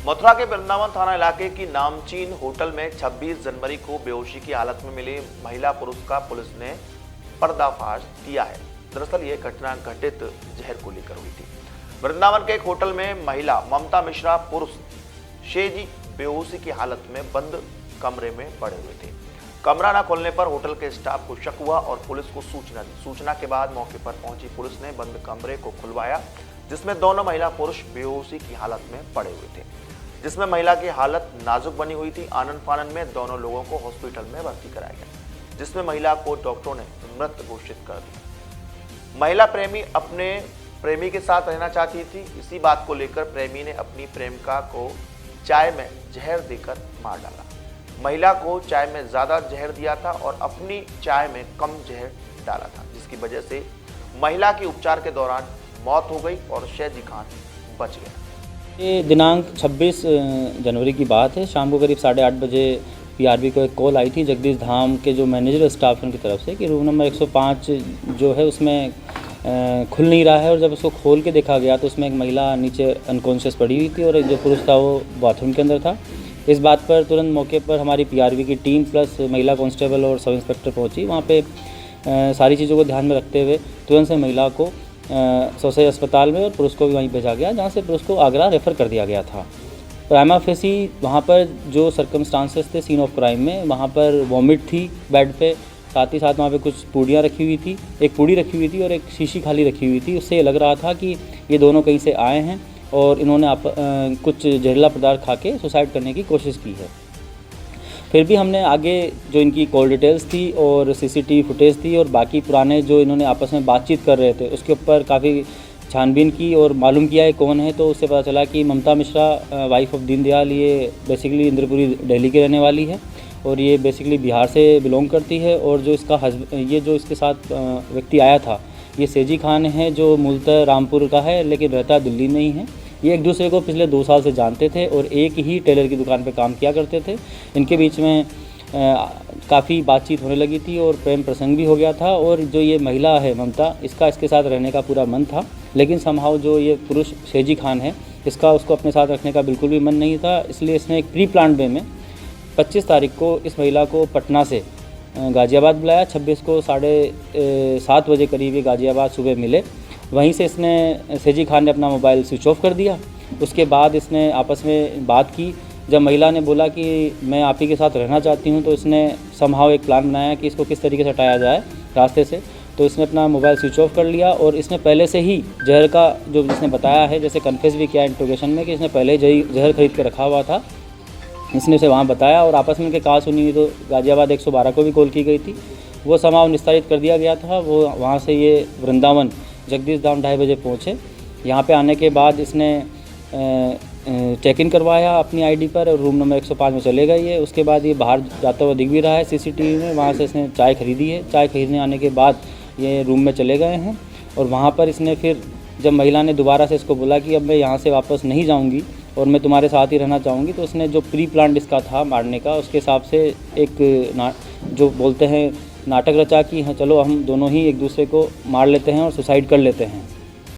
मथुरा के वृंदावन थाना इलाके की नामचीन होटल में 26 जनवरी को बेहोशी की हालत में मिली महिला पुरुष का पुलिस ने पर्दाफाश किया है। दरअसल ये घटना घटित जहर को लेकर हुई थी। वृंदावन के एक होटल में महिला ममता मिश्रा पुरुष शेजी बेहोशी की हालत में बंद कमरे में पड़े हुए थे। कमरा न खोलने पर होटल के स्टाफ को शक हुआ और पुलिस को सूचना दी। सूचना के बाद मौके पर पहुंची पुलिस ने बंद कमरे को खुलवाया, जिसमें दोनों महिला पुरुष बेहोशी की हालत में पड़े हुए थे, जिसमें महिला की हालत नाजुक बनी हुई थी। आनन फानन में दोनों लोगों को हॉस्पिटल में भर्ती कराया गया, जिसमें महिला को डॉक्टरों ने मृत घोषित कर दिया। महिला प्रेमी अपने प्रेमी के साथ रहना चाहती थी। इसी बात को लेकर प्रेमी ने अपनी प्रेमिका को चाय में जहर देकर मार डाला। महिला को चाय में ज्यादा जहर दिया था और अपनी चाय में कम जहर डाला था, जिसकी वजह से महिला की उपचार के दौरान मौत हो गई और शेजी खान बच गया। ये दिनांक 26 जनवरी की बात है। शाम को करीब 8:30 बजे पीआरबी को एक कॉल आई थी जगदीश धाम के जो मैनेजर स्टाफ हैं उनकी तरफ से कि रूम नंबर 105 जो है उसमें खुल नहीं रहा है। और जब उसको खोल के देखा गया तो उसमें एक महिला नीचे अनकॉन्शियस पड़ी हुई थी और एक जो पुरुष था वो बाथरूम के अंदर था। इस बात पर तुरंत मौके पर हमारी पीआरबी की टीम प्लस महिला कांस्टेबल और सब इंस्पेक्टर पहुंची। वहाँ पे सारी चीज़ों को ध्यान में रखते हुए तुरंत से महिला को सोसाई अस्पताल में और पुरुष को भी वहीं भेजा गया, जहाँ से पुरुष को आगरा रेफ़र कर दिया गया था। प्राइमा फेसी वहाँ पर जो सर्कमस्टांसेस थे सीन ऑफ क्राइम में, वहाँ पर वॉमिट थी बेड पे, साथ ही साथ वहाँ पे कुछ पूड़ियाँ रखी हुई थी, एक पूड़ी रखी हुई थी और एक शीशी खाली रखी हुई थी। उससे लग रहा था कि ये दोनों कहीं से आए हैं और इन्होंने कुछ जहरीला पदार्थ खा के सुसाइड करने की कोशिश की है। फिर भी हमने आगे जो इनकी कॉल डिटेल्स थी और सीसीटीवी फुटेज थी और बाकी पुराने जो इन्होंने आपस में बातचीत कर रहे थे उसके ऊपर काफ़ी छानबीन की और मालूम किया है कौन है। तो उससे पता चला कि ममता मिश्रा वाइफ ऑफ दीनदयाल ये बेसिकली इंद्रपुरी दिल्ली की रहने वाली है और ये बेसिकली बिहार से बिलोंग करती है। और जो इसका ये जो इसके साथ व्यक्ति आया था ये शेजी खान है जो मूलतः रामपुर का है लेकिन रहता दिल्ली में ही है। ये एक दूसरे को पिछले 2 साल से जानते थे और एक ही टेलर की दुकान पे काम किया करते थे। इनके बीच में काफ़ी बातचीत होने लगी थी और प्रेम प्रसंग भी हो गया था। और जो ये महिला है ममता, इसके साथ रहने का पूरा मन था, लेकिन समहाउ जो ये पुरुष शेजी खान है इसका उसको अपने साथ रखने का बिल्कुल भी मन नहीं था। इसलिए इसने एक प्री प्लान वे में 25 तारीख को इस महिला को पटना से गाज़ियाबाद बुलाया। 26 को 7:30 बजे करीब ये गाज़ियाबाद सुबह मिले। वहीं से इसने शेजी खान ने अपना मोबाइल स्विच ऑफ कर दिया। उसके बाद इसने आपस में बात की। जब महिला ने बोला कि मैं आप ही के साथ रहना चाहती हूं, तो इसने समहाउ एक प्लान बनाया कि इसको किस तरीके से हटाया जाए रास्ते से। तो इसने अपना मोबाइल स्विच ऑफ कर लिया और इसने पहले से ही जहर का जो जिसने बताया है, जैसे कन्फेस भी किया इंट्रोगेशन में कि इसने पहले जहर खरीद के रखा हुआ था, इसने उसे वहाँ बताया। और आपस में उनके कहा सुनी हुई तो गाज़ियाबाद 112 को भी कॉल की गई थी, वो समहाउ निस्तारित कर दिया गया था। वो वहाँ से ये वृंदावन जगदीश धाम 2:30 बजे पहुँचे। यहाँ पे आने के बाद इसने चेक इन करवाया अपनी आईडी पर और रूम नंबर 105 में चले गए ये। उसके बाद ये बाहर जाता हुआ दिख भी रहा है सीसीटीवी में। वहाँ से इसने चाय खरीदी है। चाय खरीदने आने के बाद ये रूम में चले गए हैं और वहाँ पर इसने फिर जब महिला ने दोबारा से इसको बोला कि अब मैं यहाँ से वापस नहीं जाऊँगी और मैं तुम्हारे साथ ही रहना चाहूँगी, तो उसने जो प्री प्लान इसका था मारने का, उसके हिसाब से एक जो बोलते हैं नाटक रचा कि हाँ चलो हम दोनों ही एक दूसरे को मार लेते हैं और सुसाइड कर लेते हैं।